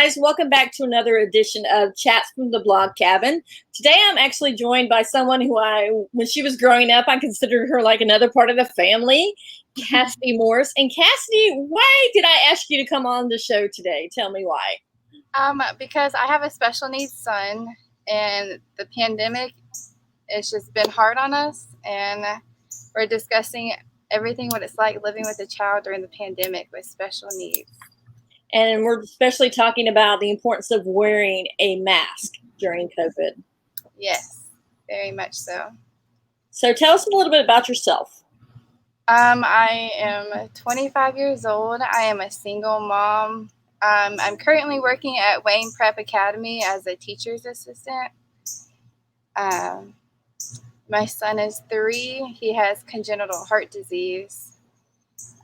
guys, welcome back to another edition of Chats from the Blog Cabin. Today I'm actually joined by someone who when she was growing up, I considered her like another part of the family, Cassidy Morris. And Cassidy, why did I ask you to come on the show today? Tell me why. Because I have a special needs son, and the pandemic has just been hard on us, and we're discussing everything what it's like living with a child during the pandemic with special needs. And we're especially talking about the importance of wearing a mask during COVID. Yes, very much so. So tell us a little bit about yourself. I am 25 years old. I am a single mom. I'm currently working at Wayne Prep Academy as a teacher's assistant. My son is 3. He has congenital heart disease,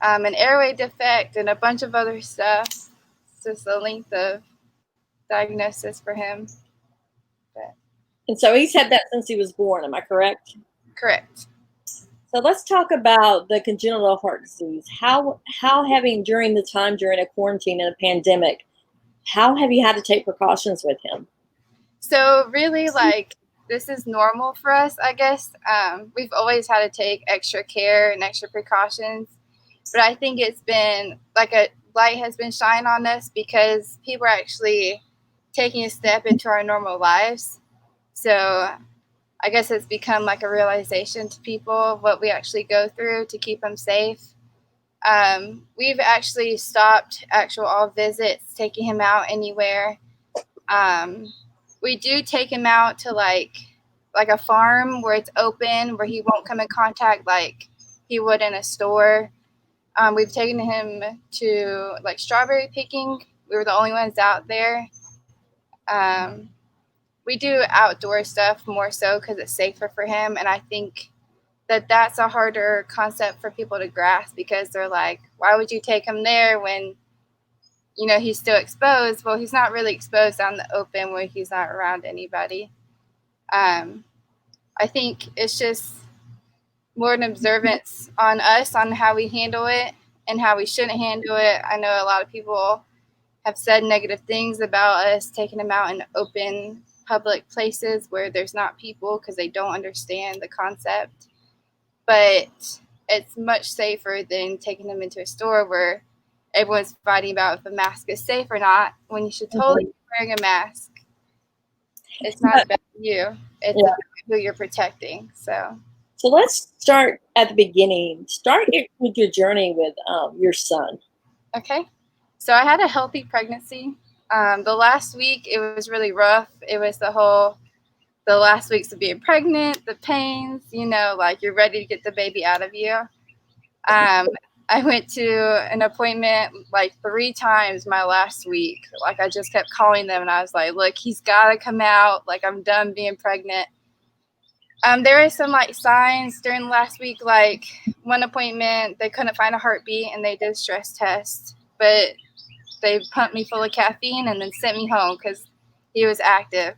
an airway defect, and a bunch of other stuff. It's just the length of diagnosis for him. And so he's had that since he was born, am I correct? Correct. So let's talk about the congenital heart disease. How having during a quarantine and a pandemic, how have you had to take precautions with him? So really, this is normal for us, I guess. We've always had to take extra care and extra precautions, but I think it's been like a light has been shined on us because people are actually taking a step into our normal lives. So I guess it's become like a realization to people what we actually go through to keep them safe. We've actually stopped all visits, taking him out anywhere. We do take him out to like a farm where it's open, where he won't come in contact like he would in a store. We've taken him to like strawberry picking. We were the only ones out there. We do outdoor stuff more so because it's safer for him. And I think that's a harder concept for people to grasp because they're like, why would you take him there when, he's still exposed? Well, he's not really exposed out in the open where he's not around anybody. I think it's just more an observance on us on how we handle it and how we shouldn't handle it. I know a lot of people have said negative things about us taking him out in open public places where there's not people because they don't understand the concept. But it's much safer than taking them into a store where everyone's fighting about if a mask is safe or not when you should totally be wearing a mask. It's not about you. It's about who you're protecting. So let's start at the beginning. Start with your journey with your son. Okay. So I had a healthy pregnancy. The last week, it was really rough. It was the last weeks of being pregnant, the pains, like you're ready to get the baby out of you. I went to an appointment like 3 times my last week. Like I just kept calling them and I was like, look, he's got to come out. Like I'm done being pregnant. There were some like signs during the last week, like one appointment, they couldn't find a heartbeat and they did stress tests, but they pumped me full of caffeine and then sent me home because he was active.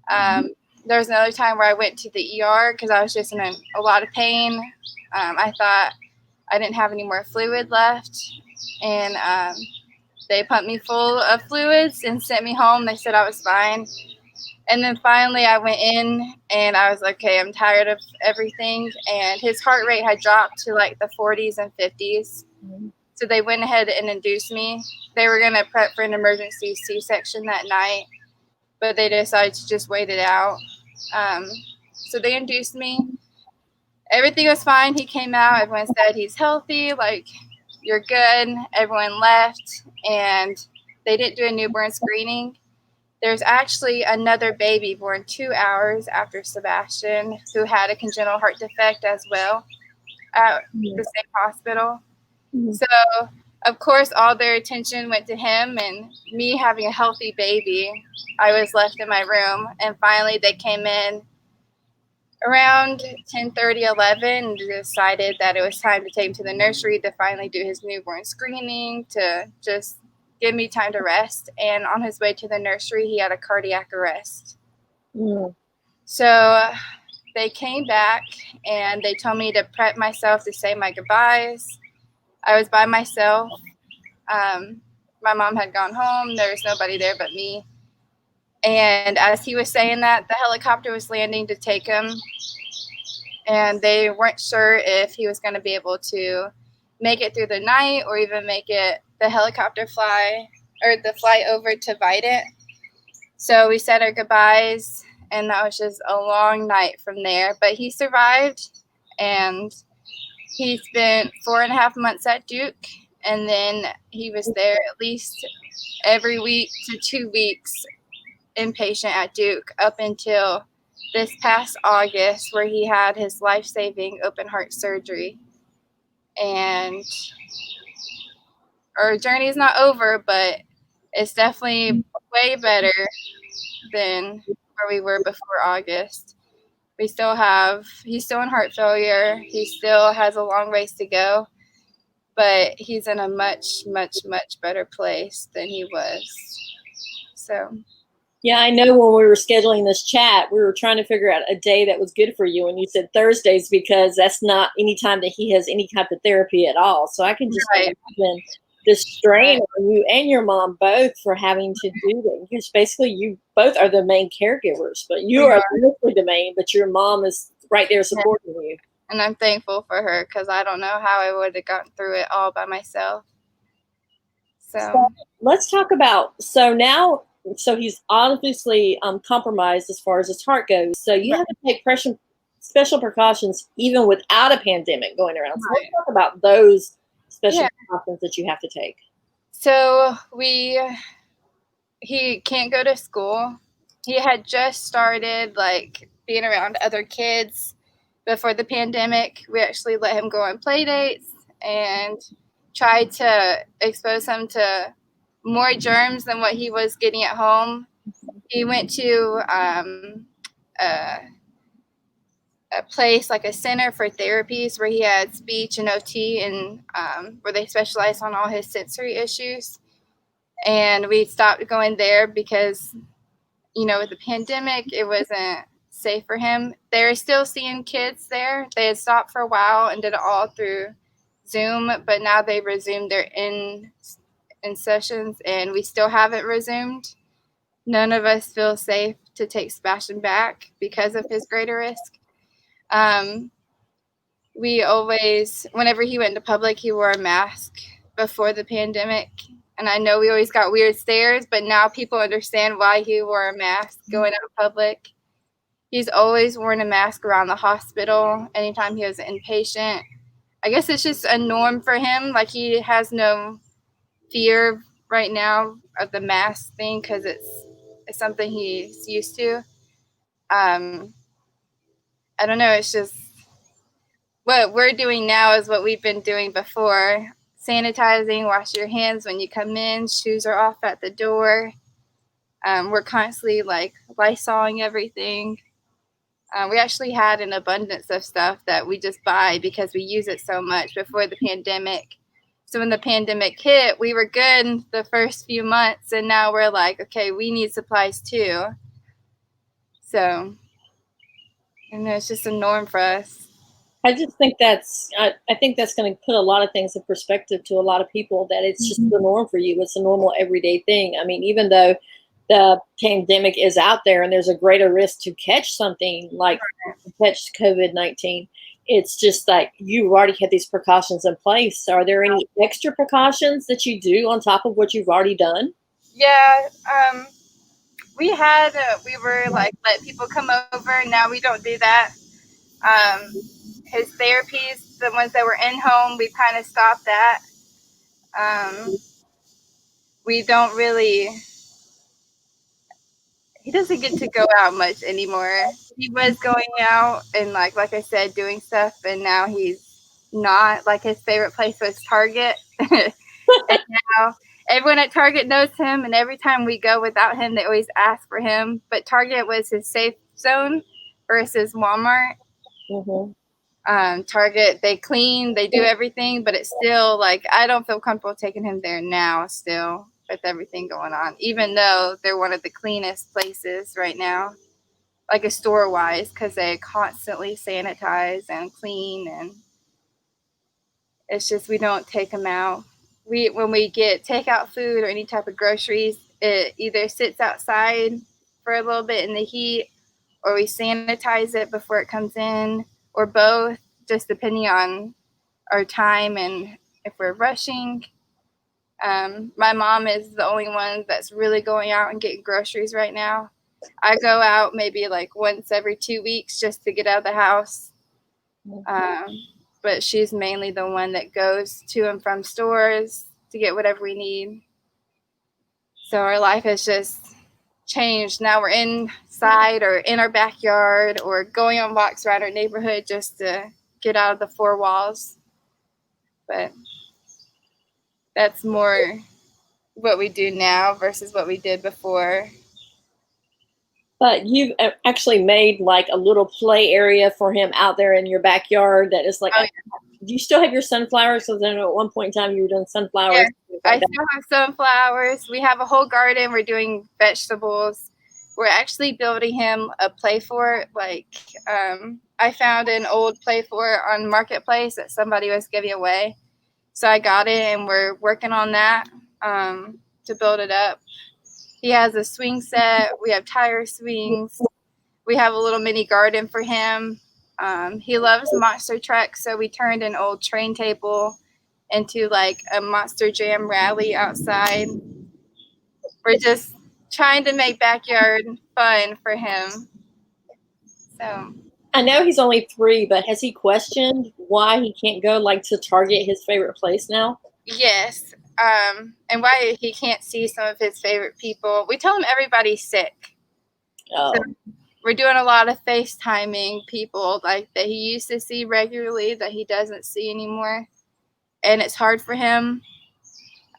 There was another time where I went to the ER because I was just in a lot of pain. I thought I didn't have any more fluid left, and they pumped me full of fluids and sent me home. They said I was fine. And then finally I went in and I was like, okay, I'm tired of everything. And his heart rate had dropped to like the 40s and 50s. So they went ahead and induced me. They were going to prep for an emergency C-section that night, but they decided to just wait it out. So they induced me. Everything was fine. He came out. Everyone said he's healthy. Like, you're good. Everyone left. And they didn't do a newborn screening. There's actually another baby born 2 hours after Sebastian who had a congenital heart defect as well at the same hospital. So, of course, all their attention went to him, and me having a healthy baby, I was left in my room. And finally, they came in around 10:30, 11, and decided that it was time to take him to the nursery to finally do his newborn screening to just give me time to rest. And on his way to the nursery, he had a cardiac arrest. So they came back, and they told me to prep myself to say my goodbyes. I was by myself. My mom had gone home. There was nobody there but me. And as he was saying that, the helicopter was landing to take him. And they weren't sure if he was going to be able to make it through the night or even make it the helicopter fly or the flight over to Vidant. So we said our goodbyes, and that was just a long night from there. But he survived, and he spent 4.5 months at Duke, and then he was there at least every week to 2 weeks inpatient at Duke up until this past August, where he had his life-saving open heart surgery. And our journey is not over, but it's definitely way better than where we were before August. He's still in heart failure. He still has a long ways to go, but he's in a much, much, much better place than he was. So. Yeah, I know when we were scheduling this chat, we were trying to figure out a day that was good for you. And you said Thursdays because that's not any time that he has any type of therapy at all. So I can just imagine the strain on you and your mom both for having to do that. Because basically you both are the main caregivers, but you are mostly the main, but your mom is right there supporting you. And I'm thankful for her because I don't know how I would have gotten through it all by myself. So let's talk about, so he's obviously compromised as far as his heart goes. So you have to take special precautions even without a pandemic going around. So let's talk about those special precautions that you have to take. So he can't go to school. He had just started like being around other kids before the pandemic. We actually let him go on play dates and tried to expose him to more germs than what he was getting at home. He went to a place like a center for therapies where he had speech and OT, and where they specialize on all his sensory issues. And we stopped going there because, with the pandemic, it wasn't safe for him. They're still seeing kids there. They had stopped for a while and did it all through Zoom, but now they resumed their in sessions, and we still haven't resumed. None of us feel safe to take Sebastian back because of his greater risk. We always, whenever he went into public, he wore a mask before the pandemic. And I know we always got weird stares, but now people understand why he wore a mask going out of public. He's always worn a mask around the hospital anytime he was inpatient. I guess it's just a norm for him. Like, he has no fear right now of the mask thing because it's something he's used to. I don't know. It's just what we're doing now is what we've been doing before. Sanitizing, wash your hands when you come in, shoes are off at the door. We're constantly like Lysoling everything. We actually had an abundance of stuff that we just buy because we use it so much before the pandemic. So when the pandemic hit, we were good the first few months, and now we're like, okay, we need supplies too. So, it's just a norm for us. I just think I think that's going to put a lot of things in perspective to a lot of people, that it's just the norm for you. It's a normal everyday thing. I mean, even though the pandemic is out there and there's a greater risk to catch something like catch COVID-19, it's just like you've already had these precautions in place. So are there any extra precautions that you do on top of what you've already done? Yeah, we were like, let people come over. Now we don't do that. His therapies, the ones that were in home, we kind of stopped that. We don't really, he doesn't get to go out much anymore. He was going out and like I said, doing stuff, and now he's not. Like, his favorite place was Target. And now everyone at Target knows him, and every time we go without him, they always ask for him. But Target was his safe zone versus Walmart. Mm-hmm. Target, they clean, they do everything, but it's still like I don't feel comfortable taking him there now still with everything going on, even though they're one of the cleanest places right now, like a store-wise, because they constantly sanitize and clean, and it's just we don't take him out. when we get takeout food or any type of groceries, it either sits outside for a little bit in the heat, or we sanitize it before it comes in, or both, just depending on our time and if we're rushing. My mom is the only one that's really going out and getting groceries right now. I go out maybe like once every 2 weeks just to get out of the house. But she's mainly the one that goes to and from stores to get whatever we need. So our life has just changed. Now we're inside or in our backyard or going on walks around our neighborhood just to get out of the four walls. But that's more what we do now versus what we did before. But you've actually made like a little play area for him out there in your backyard that is like, Oh, yeah. Do you still have your sunflowers? So then at one point in time you were doing sunflowers. Yeah, I still have sunflowers. We have a whole garden. We're doing vegetables. We're actually building him a play fort. Like, I found an old play fort on Marketplace that somebody was giving away. So I got it, and we're working on that to build it up. He has a swing set. We have tire swings. We have a little mini garden for him. He loves monster trucks, so we turned an old train table into like a Monster Jam rally outside. We're just trying to make backyard fun for him. So I know he's only 3, but has he questioned why he can't go like to Target, his favorite place now? yes, and why he can't see some of his favorite people. We tell him everybody's sick. Oh. So we're doing a lot of FaceTiming people like that he used to see regularly that he doesn't see anymore, and it's hard for him.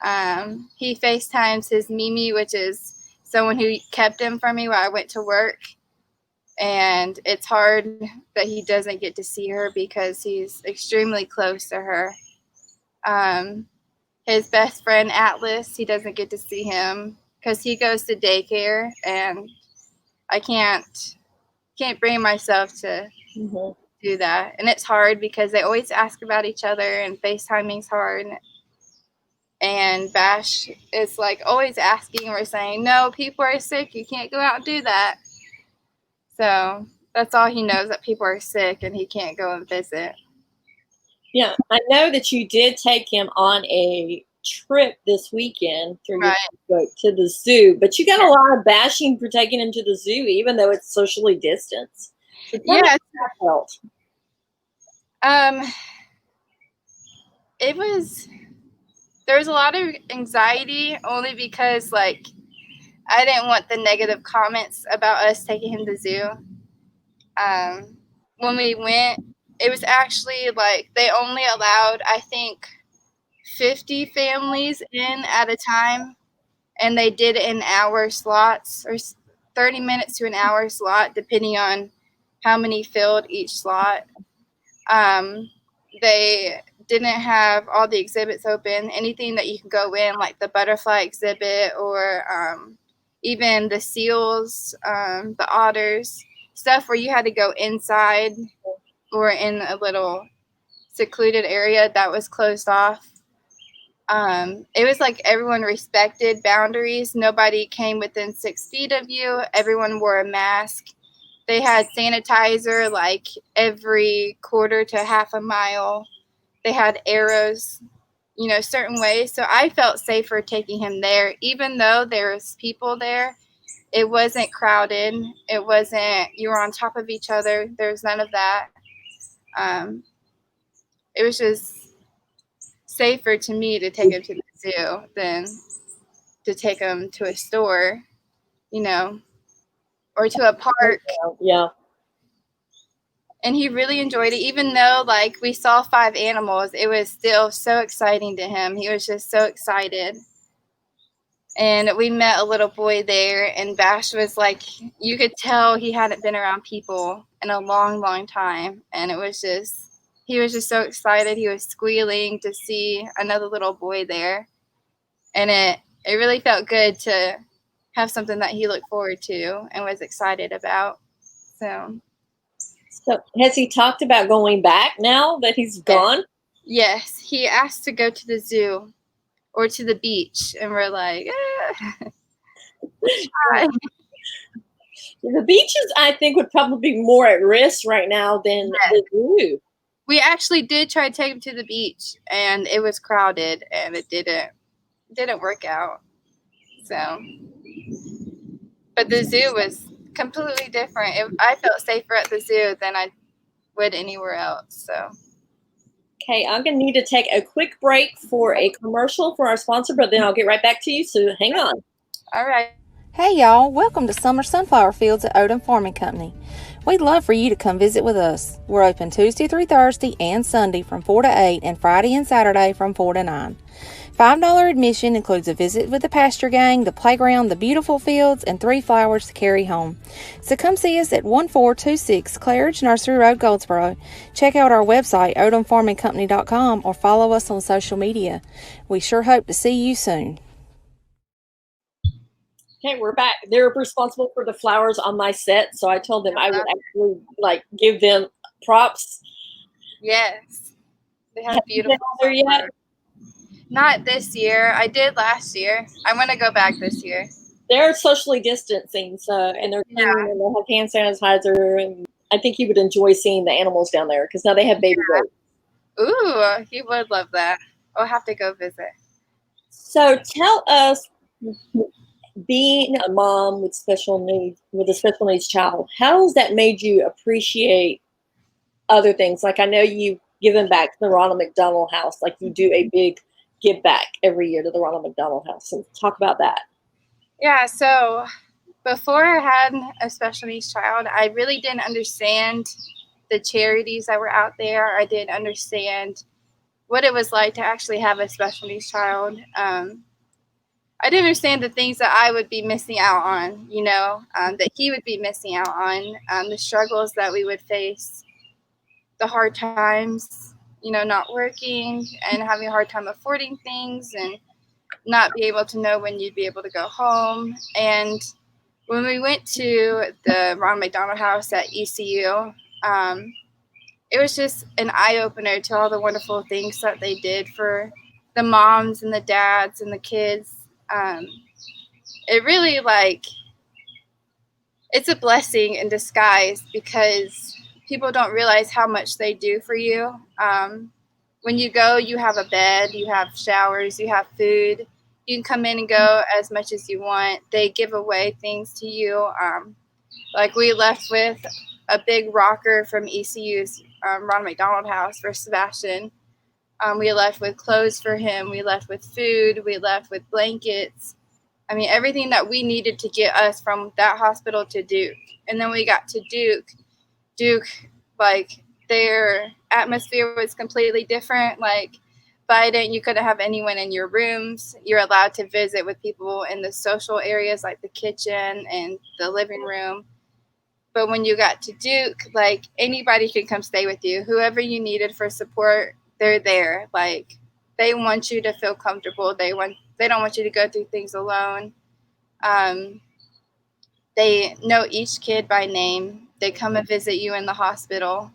He FaceTimes his Mimi, which is someone who kept him from me while I went to work. And it's hard that he doesn't get to see her because he's extremely close to her. His best friend, Atlas, he doesn't get to see him because he goes to daycare, and I can't bring myself to do that. And it's hard because they always ask about each other, and FaceTiming's hard. And Bash is like always asking. We're saying, no, people are sick. You can't go out and do that. So that's all he knows, that people are sick and he can't go and visit. Yeah, I know that you did take him on a trip this weekend through your boat to the zoo, but you got a lot of bashing for taking him to the zoo, even though it's socially distanced. So yeah, that felt. There was a lot of anxiety only because like I didn't want the negative comments about us taking him to the zoo. When we went, it was actually like they only allowed, I think, 50 families in at a time, and they did it in hour slots or 30 minutes to an hour slot, depending on how many filled each slot. They didn't have all the exhibits open. Anything that you can go in, like the butterfly exhibit or even the seals, the otters, stuff where you had to go inside or in a little secluded area, that was closed off. It was like everyone respected boundaries. Nobody came within 6 feet of you. Everyone wore a mask. They had sanitizer like every quarter to half a mile. They had arrows, certain ways. So I felt safer taking him there, even though there was people there. It wasn't crowded. It wasn't, you were on top of each other. There was none of that. It was just safer to me to take him to the zoo than to take him to a store, or to a park. Yeah. And he really enjoyed it. Even though like we saw 5 animals, it was still so exciting to him. He was just so excited. And we met a little boy there, and Bash was like, you could tell he hadn't been around people in a long, long time. And he was just so excited. He was squealing to see another little boy there. And it really felt good to have something that he looked forward to and was excited about. So has he talked about going back now that he's gone? Yes, he asked to go to the zoo. or to the beach, and we're like, The beaches, I think, would probably be more at risk right now than the zoo. We actually did try to take him to the beach, and it was crowded, and it didn't work out. So, but the zoo was completely different. I felt safer at the zoo than I would anywhere else. So, Okay, I'm going to need to take a quick break for a commercial for our sponsor, but then I'll get right back to you, so hang on. all right. Hey y'all, welcome to Summer Sunflower Fields at Odom Farming Company. We'd love for you to come visit with us. We're open Tuesday through Thursday and Sunday from 4 to 8 and Friday and Saturday from 4 to 9. $5 admission includes a visit with the pasture gang, the playground, the beautiful fields, and 3 flowers to carry home. So come see us at 1426 Claridge Nursery Road, Goldsboro. Check out our website, odomfarmingcompany.com, or follow us on social media. We sure hope to see you soon. Okay, we're back. They're responsible for the flowers on my set, so I told them I would actually give them props. Yes, they have beautiful. There yet? Not this year. I did last year. I want to go back this year. They're socially distancing, and they're cleaning, and they have hand sanitizer, and I think you would enjoy seeing the animals down there because now they have baby goats. Ooh, he would love that. I'll have to go visit. So tell us, being a mom with a special needs child, how has that made you appreciate other things? Like I know you've given back to the Ronald McDonald House, like you do a big give back every year to the Ronald McDonald House. So talk about that. Yeah, so before I had a special needs child, I really didn't understand the charities that were out there. I didn't understand what it was like to actually have a special needs child. I didn't understand the things that I would be missing out on, that he would be missing out on, the struggles that we would face, the hard times, not working and having a hard time affording things and not be able to know when you'd be able to go home. And when we went to the Ronald McDonald House at ECU, it was just an eye-opener to all the wonderful things that they did for the moms and the dads and the kids. It really, it's a blessing in disguise because people don't realize how much they do for you. When you go, you have a bed, you have showers, you have food. You can come in and go as much as you want. They give away things to you. We left with a big rocker from ECU's Ronald McDonald House for Sebastian. We left with clothes for him. We left with food. We left with blankets. I mean, everything that we needed to get us from that hospital to Duke. And then we got to Duke, their atmosphere was completely different. Biden, you couldn't have anyone in your rooms. You're allowed to visit with people in the social areas like the kitchen and the living room. But when you got to Duke, anybody can come stay with you. Whoever you needed for support, they're there. They want you to feel comfortable. They don't want you to go through things alone. They know each kid by name. They come and visit you in the hospital.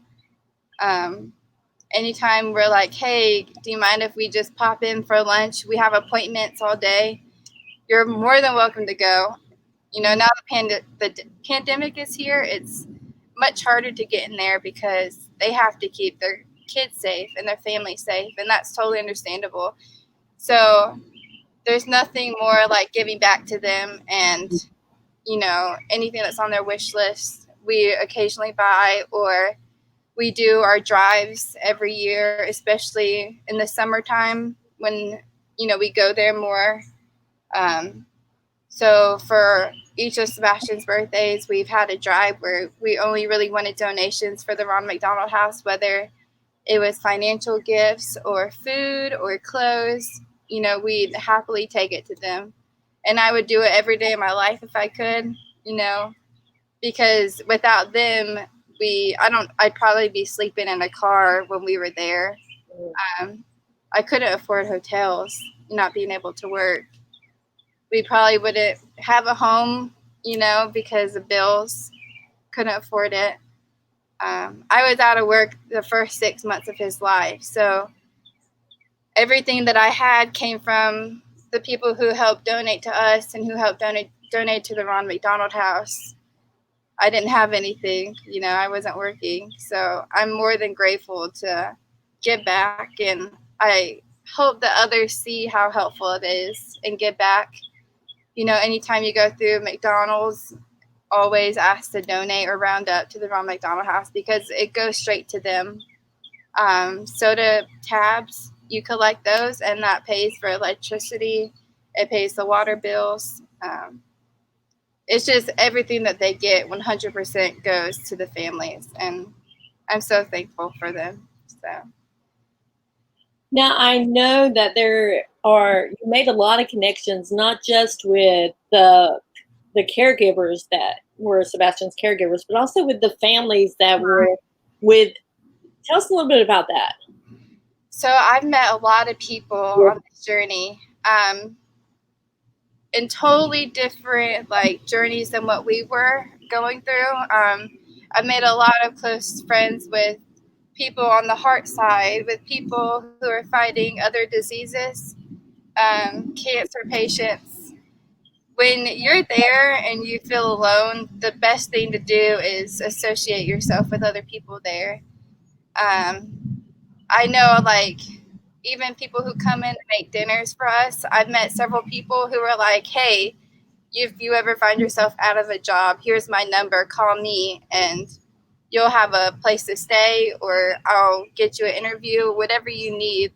Anytime we're like, hey, do you mind if we just pop in for lunch? We have appointments all day. You're more than welcome to go. Now the pandemic is here. It's much harder to get in there because they have to keep their kids safe and their family safe, and that's totally understandable. So there's nothing more like giving back to them and, anything that's on their wish list, we occasionally buy, or we do our drives every year, especially in the summertime when, we go there more. So for each of Sebastian's birthdays, we've had a drive where we only really wanted donations for the Ronald McDonald House, whether it was financial gifts or food or clothes. We'd happily take it to them. And I would do it every day of my life if I could, because without them, I'd probably be sleeping in a car when we were there. I couldn't afford hotels, not being able to work. We probably wouldn't have a home, because of bills, couldn't afford it. I was out of work the first 6 months of his life. So everything that I had came from the people who helped donate to us and who helped donate to the Ron McDonald House. I didn't have anything, I wasn't working. So I'm more than grateful to give back, and I hope that others see how helpful it is and give back. Anytime you go through McDonald's, always ask to donate or round up to the Ron McDonald House because it goes straight to them. Soda tabs, you collect those, and that pays for electricity. It pays the water bills. It's just everything that they get 100% goes to the families, and I'm so thankful for them. So now I know that you made a lot of connections, not just with the caregivers that were Sebastian's caregivers, but also with the families that were with. Tell us a little bit about that. So I've met a lot of people on this journey, in totally different journeys than what we were going through. I've made a lot of close friends with people on the heart side, with people who are fighting other diseases, cancer patients. When you're there and you feel alone, the best thing to do is associate yourself with other people there. I know, even people who come in to make dinners for us, I've met several people who are like, hey, if you ever find yourself out of a job, here's my number, call me, and you'll have a place to stay, or I'll get you an interview, whatever you need.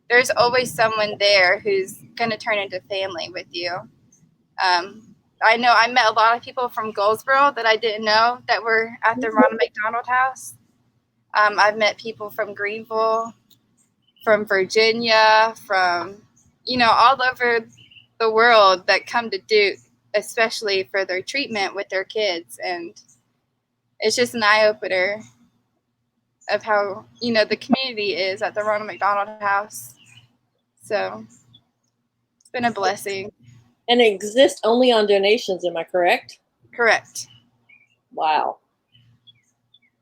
There's always someone there who's going to turn into family with you. I know I met a lot of people from Goldsboro that I didn't know that were at the Ronald McDonald House. I've met people from Greenville, from Virginia, from, all over the world that come to Duke, especially for their treatment with their kids. And it's just an eye-opener of how, the community is at the Ronald McDonald House. So it's been a blessing. And it exists only on donations, am I correct? Correct. Wow.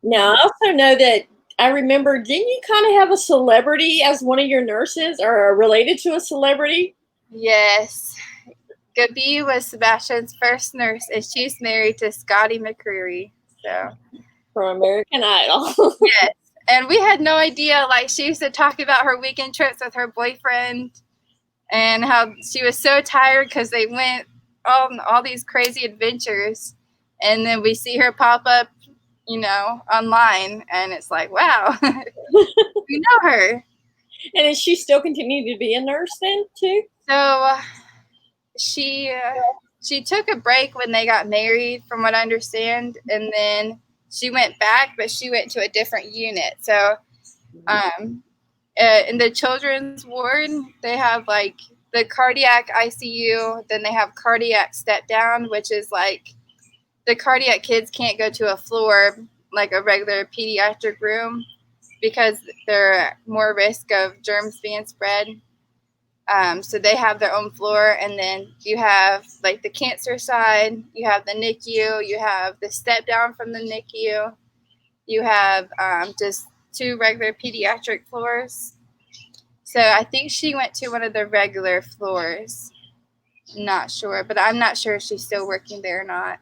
Now, I also know that I remember, didn't you kind of have a celebrity as one of your nurses, or related to a celebrity? Yes. Gabby was Sebastian's first nurse, and she's married to Gabby McCreery. So From American Idol. Yes. And we had no idea. She used to talk about her weekend trips with her boyfriend and how she was so tired because they went on all these crazy adventures. And then we see her pop up, online, and it's like, wow, we know her. And is she still continuing to be a nurse then too? So she took a break when they got married, from what I understand, and then she went back, but she went to a different unit. So in the children's ward, they have the cardiac ICU, then they have cardiac step down, which is the cardiac kids can't go to a floor like a regular pediatric room because they're more risk of germs being spread. So they have their own floor, and then you have the cancer side, you have the NICU, you have the step down from the NICU, you have just 2 regular pediatric floors. So I think she went to one of the regular floors. Not sure, but I'm not sure if she's still working there or not.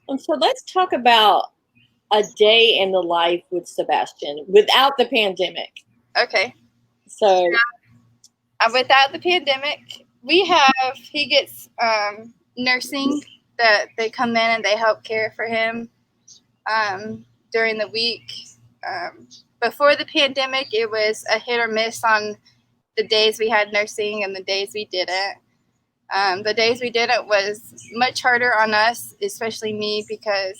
And so let's talk about a day in the life with Sebastian without the pandemic. Okay. So without the pandemic, he gets nursing that they come in and they help care for him during the week. Before the pandemic, it was a hit or miss on the days we had nursing and the days we didn't. The days we didn't was much harder on us, especially me, because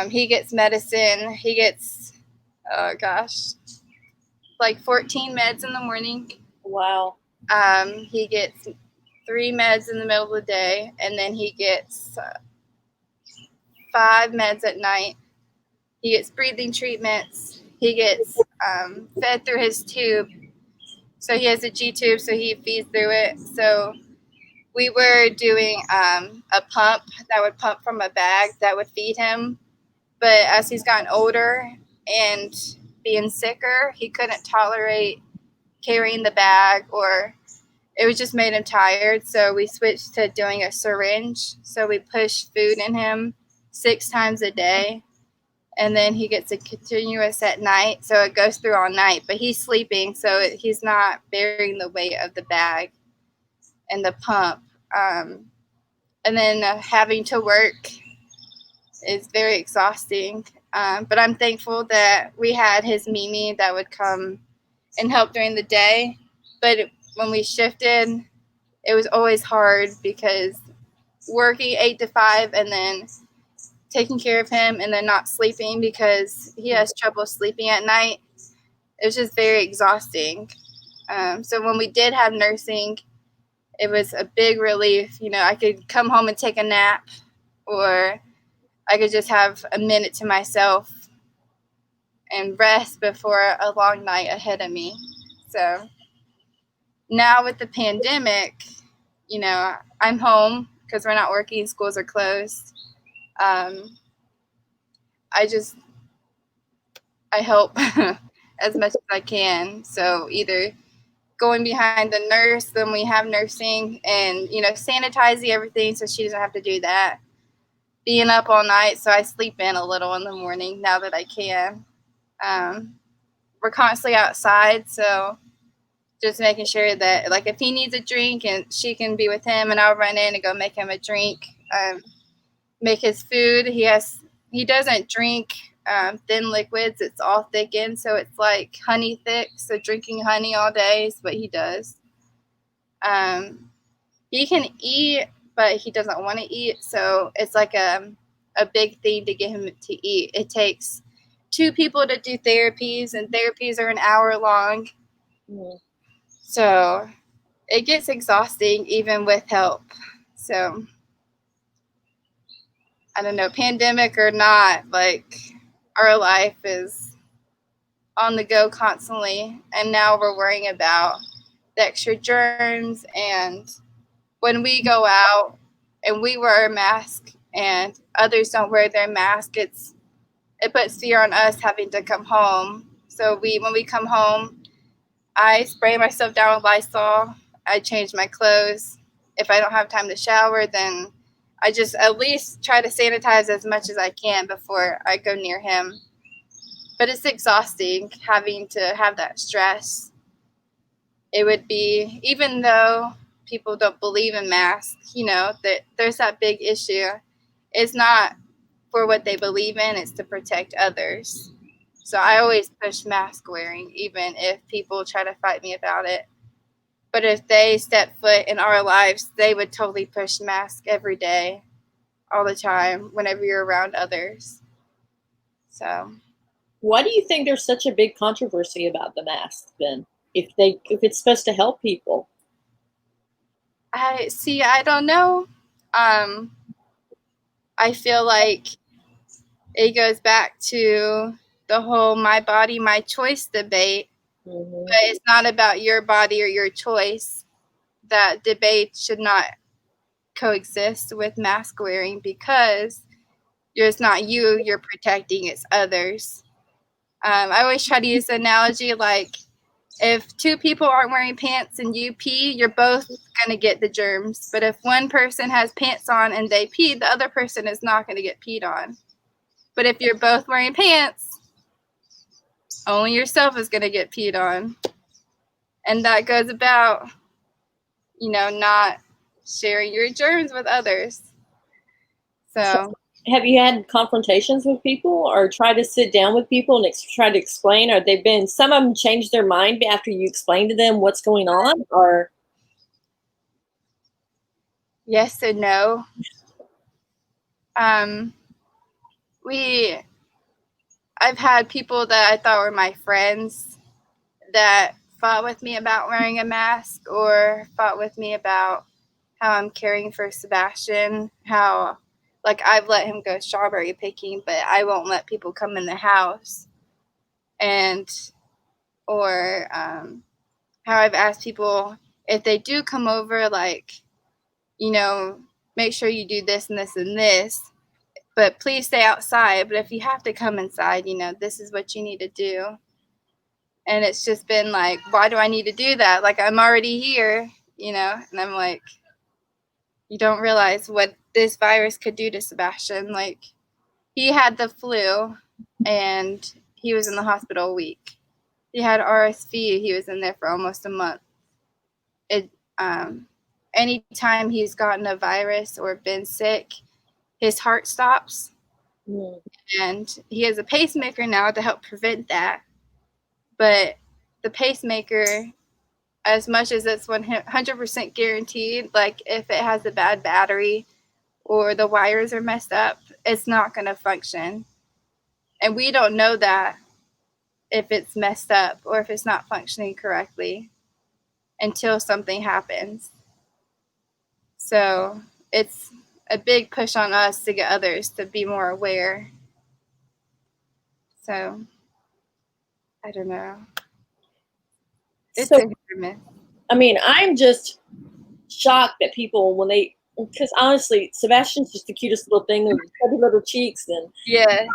he gets medicine. He gets, 14 meds in the morning. Wow. He gets 3 meds in the middle of the day, and then he gets 5 meds at night. He gets breathing treatments. He gets fed through his tube. So he has a G tube, so he feeds through it. So we were doing a pump that would pump from a bag that would feed him. But as he's gotten older and being sicker, he couldn't tolerate carrying the bag, or it was just made him tired. So we switched to doing a syringe. So we push food in him 6 times a day. And then he gets a continuous at night. So it goes through all night. But he's sleeping, so he's not bearing the weight of the bag and the pump. And then having to work is very exhausting. But I'm thankful that we had his Mimi that would come and help during the day. But when we shifted, it was always hard because working 8 to 5 and then taking care of him and then not sleeping because he has trouble sleeping at night. It was just very exhausting. So when we did have nursing, it was a big relief. You know, I could come home and take a nap, or I could just have a minute to myself and rest before a long night ahead of me. So now with the pandemic, you know, I'm home because we're not working, schools are closed. I help as much as I can. So either going behind the nurse when we have nursing and, you know, sanitizing everything so she doesn't have to do that. Being up all night so I sleep in a little in the morning now that I can. We're constantly outside, so just making sure that, like, if he needs a drink and she can be with him and I'll run in and go make him a drink. Make his food. He doesn't drink thin liquids. It's all thickened, so it's like honey thick. So drinking honey all day is what he does. He can eat, but he doesn't want to eat. So it's like a big thing to get him to eat. It takes 2 people to do therapies, and therapies are an hour long. Mm. So it gets exhausting even with help. So I don't know, pandemic or not, like, our life is on the go constantly. And now we're worrying about the extra germs. And when we go out and we wear a mask and others don't wear their mask, it puts fear on us having to come home. So when we come home, I spray myself down with Lysol. I change my clothes. If I don't have time to shower, then I just at least try to sanitize as much as I can before I go near him. But it's exhausting having to have that stress. It would be, even though people don't believe in masks, you know, that there's that big issue. It's not for what they believe in, it's to protect others. So I always push mask wearing, even if people try to fight me about it. But if they step foot in our lives, they would totally push mask every day, all the time, whenever you're around others. So, why do you think there's such a big controversy about the mask then? If it's supposed to help people? I don't know. I feel like it goes back to the whole my body, my choice debate. Mm-hmm. But it's not about your body or your choice. That debate should not coexist with mask wearing, because it's not you're protecting, it's others. I always try to use the analogy, like, if 2 people aren't wearing pants and you pee, you're both going to get the germs. But if one person has pants on and they pee, the other person is not going to get peed on. But if you're both wearing pants, only yourself is going to get peed on. And that goes about, you know, not sharing your germs with others. So have you had confrontations with people, or try to sit down with people and try to explain? Or some of them changed their mind after you explained to them what's going on? Or yes and no. I've had people that I thought were my friends that fought with me about wearing a mask, or fought with me about how I'm caring for Sebastian, how, like, I've let him go strawberry picking, but I won't let people come in the house. Or how I've asked people, if they do come over, like, you know, make sure you do this and this and this, but please stay outside. But if you have to come inside, you know, this is what you need to do. And it's just been like, why do I need to do that? Like, I'm already here, you know? And I'm like, you don't realize what this virus could do to Sebastian. Like, he had the flu and he was in the hospital a week. He had RSV. He was in there for almost a month. Anytime he's gotten a virus or been sick, his heart stops. And he has a pacemaker now to help prevent that. But the pacemaker, as much as it's 100% guaranteed, like if it has a bad battery or the wires are messed up, it's not going to function. And we don't know that if it's messed up or if it's not functioning correctly until something happens. So it's a big push on us to get others to be more aware. So I don't know. It's So, a hit or miss. I mean, I'm just shocked that people, when they, because honestly, Sebastian's just the cutest little thing with chubby little cheeks. And Yeah.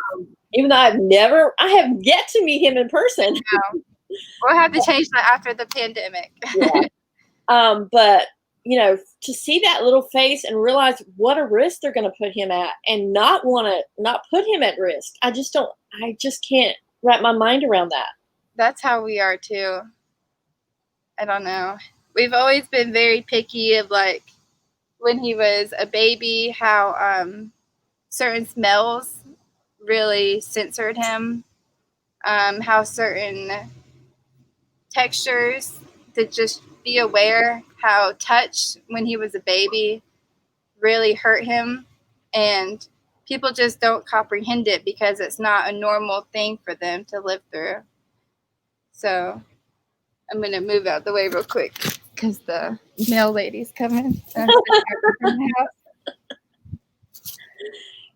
even though I have yet to meet him in person. No. We'll have to change that after the pandemic. Yeah. But, you know, to see that little face and realize what a risk they're going to put him at and not put him at risk. I just can't wrap my mind around that. That's how we are too. I don't know. We've always been very picky of, like, when he was a baby, how certain smells really censored him, how certain textures, to just be aware how touch when he was a baby really hurt him, and people just don't comprehend it because it's not a normal thing for them to live through. So I'm going to move out the way real quick because the mail lady's coming.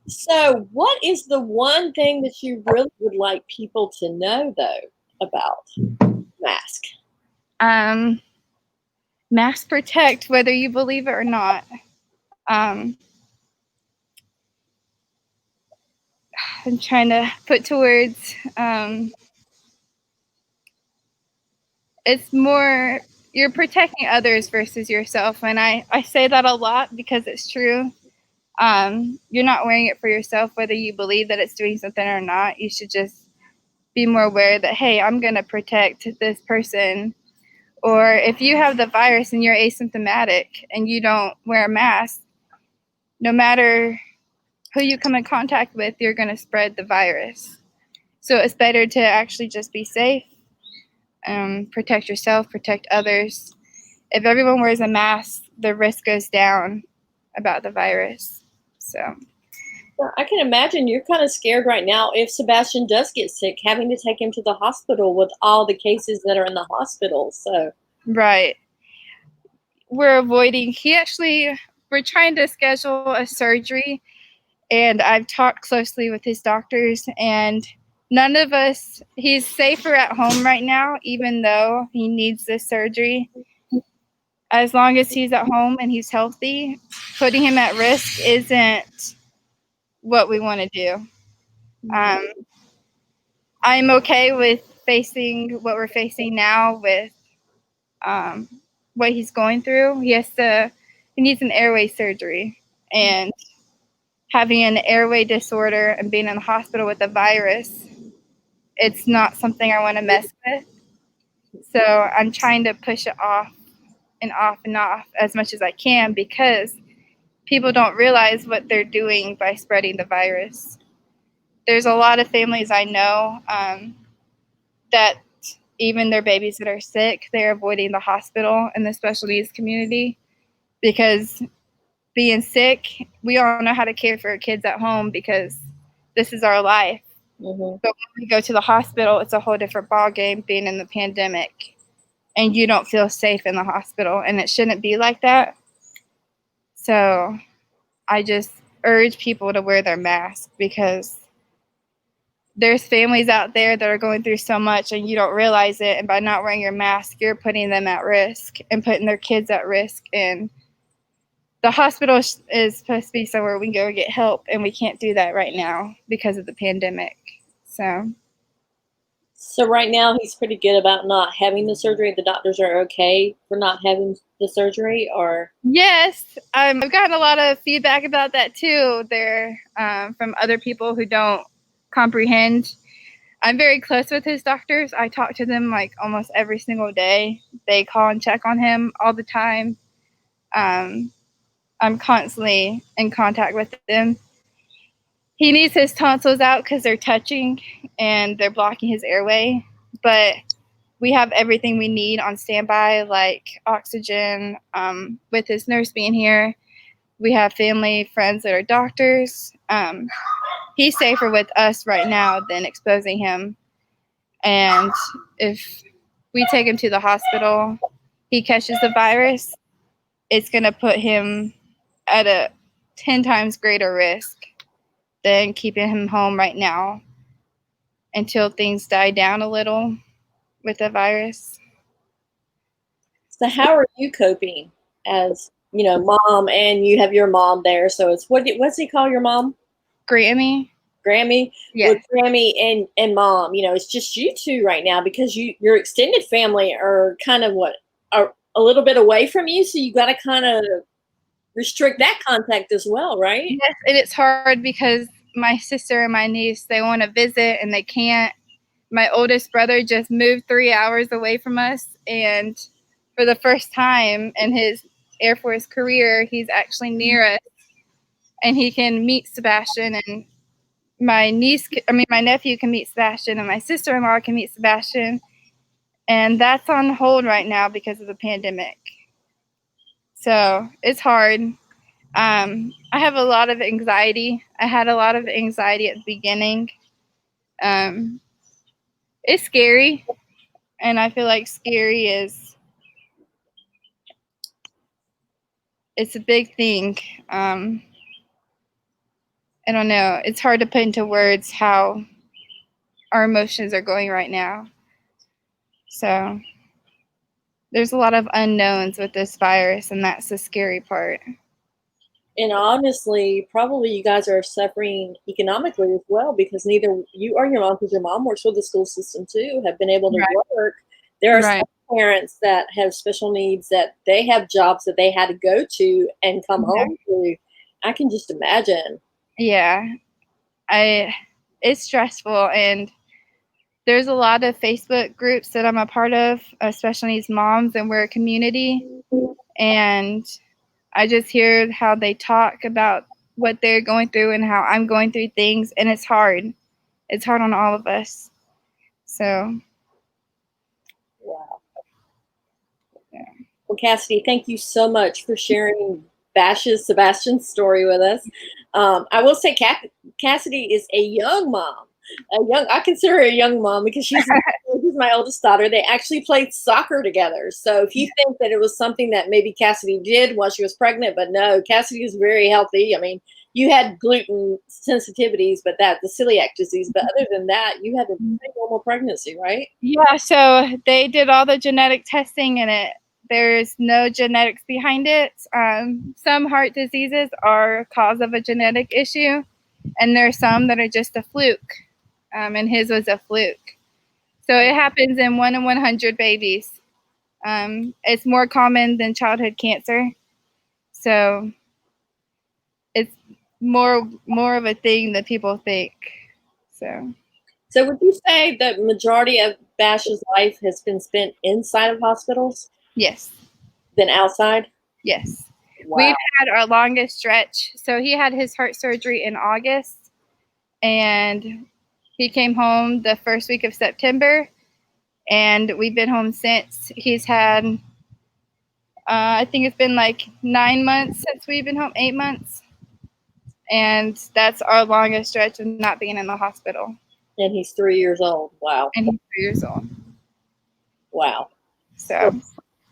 So what is the one thing that you really would like people to know, though, about mask? Masks protect, whether you believe it or not. I'm trying to put to words. It's more, you're protecting others versus yourself. And I say that a lot because it's true. You're not wearing it for yourself, whether you believe that it's doing something or not. You should just be more aware that, hey, I'm going to protect this person. Or if you have the virus and you're asymptomatic and you don't wear a mask, no matter who you come in contact with, you're going to spread the virus. So it's better to actually just be safe, protect yourself, protect others. If everyone wears a mask, the risk goes down about the virus. So I can imagine you're kind of scared right now if Sebastian does get sick, having to take him to the hospital with all the cases that are in the hospital. So right. We're trying to schedule a surgery, and I've talked closely with his doctors, and none of us, he's safer at home right now, even though he needs this surgery. As long as he's at home and he's healthy, putting him at risk isn't what we want to do. I'm okay with facing what we're facing now with what he's going through. He needs an airway surgery, and having an airway disorder and being in the hospital with a virus, it's not something I want to mess with. So I'm trying to push it off and off and off as much as I can, because people don't realize what they're doing by spreading the virus. There's a lot of families I know that even their babies that are sick, they're avoiding the hospital and the special needs community, because being sick, we all know how to care for our kids at home because this is our life. Mm-hmm. But when we go to the hospital, it's a whole different ballgame being in the pandemic, and you don't feel safe in the hospital, and it shouldn't be like that. So I just urge people to wear their mask, because there's families out there that are going through so much and you don't realize it. And by not wearing your mask, you're putting them at risk and putting their kids at risk. And the hospital is supposed to be somewhere we can go get help, and we can't do that right now because of the pandemic. So So right now he's pretty good about not having the surgery. The doctors are okay for not having the surgery, or Yes, I've gotten a lot of feedback about that too. There, from other people who don't comprehend. I'm very close with his doctors. I talk to them like almost every single day. They call and check on him all the time. I'm constantly in contact with them. He needs his tonsils out because they're touching and they're blocking his airway. But we have everything we need on standby, like oxygen. With his nurse being here, we have family, friends that are doctors. He's safer with us right now than exposing him. And if we take him to the hospital, he catches the virus, it's going to put him at a 10 times greater risk than keeping him home right now until things die down a little with the virus. so how are you coping as, mom, and you have your mom there? So it's what's he call your mom? Grammy? Grammy? Yeah. With Grammy and mom, it's just you two right now because your extended family are kind of are a little bit away from you, so you got to kind of restrict that contact as well, right? Yes, and it's hard because my sister and my niece, they want to visit and they can't. My oldest brother just moved 3 hours away from us, and for the first time in his Air Force career, he's actually near us, and he can meet Sebastian, and my nephew can meet Sebastian, and my sister-in-law can meet Sebastian, and that's on hold right now because of the pandemic. So it's hard. I have a lot of anxiety. I had a lot of anxiety at the beginning. It's scary, and I feel like scary it's a big thing. I don't know. It's hard to put into words how our emotions are going right now. So there's a lot of unknowns with this virus, and that's the scary part. And honestly, probably you guys are suffering economically as well because neither you or your mom, because your mom works for the school system too, have been able to work. There are some parents that have special needs that they have jobs that they had to go to and come home to. I can just imagine. Yeah, it's stressful, and there's a lot of Facebook groups that I'm a part of, special needs moms, and we're a community. And I just hear how they talk about what they're going through and how I'm going through things, and it's hard. It's hard on all of us. So, Wow. Yeah. Well, Cassidy, thank you so much for sharing Sebastian's story with us. I will say Cassidy is a young mom. I consider her a young mom because she's my oldest daughter. They actually played soccer together. So if you think that it was something that maybe Cassidy did while she was pregnant, but no, Cassidy is very healthy. I mean, you had gluten sensitivities, but the celiac disease. But other than that, you had a pretty normal pregnancy, right? Yeah. So they did all the genetic testing, and there's no genetics behind it. Some heart diseases are a cause of a genetic issue, and there's some that are just a fluke. And his was a fluke. So it happens in 1 in 100 babies. It's more common than childhood cancer. So it's more of a thing that people think. So would you say that majority of Bash's life has been spent inside of hospitals? Yes. Than outside? Yes. Wow. We've had our longest stretch. So he had his heart surgery in August, and he came home the first week of September, and we've been home since. He's had, I think it's been like 9 months since we've been home, 8 months. And that's our longest stretch of not being in the hospital. And he's 3 years old. Wow. And he's 3 years old. Wow. So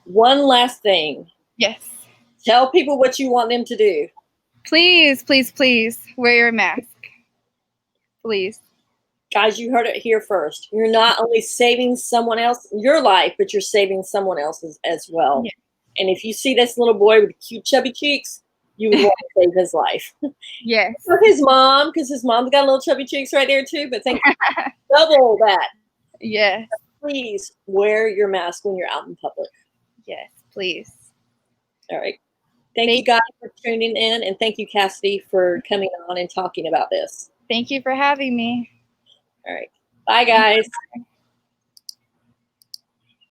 one last thing. Yes. Tell people what you want them to do. Please, please, please wear your mask. Please. Guys, you heard it here first. You're not only saving someone else your life, but you're saving someone else's as well. Yeah. And if you see this little boy with cute chubby cheeks, you would want to save his life. Yes. Or his mom, because his mom's got little chubby cheeks right there too. But think double that. Yes. Please wear your mask when you're out in public. Yes, please. All right. Thank you guys for tuning in, and thank you, Cassidy, for coming on and talking about this. Thank you for having me. All right. Bye, guys.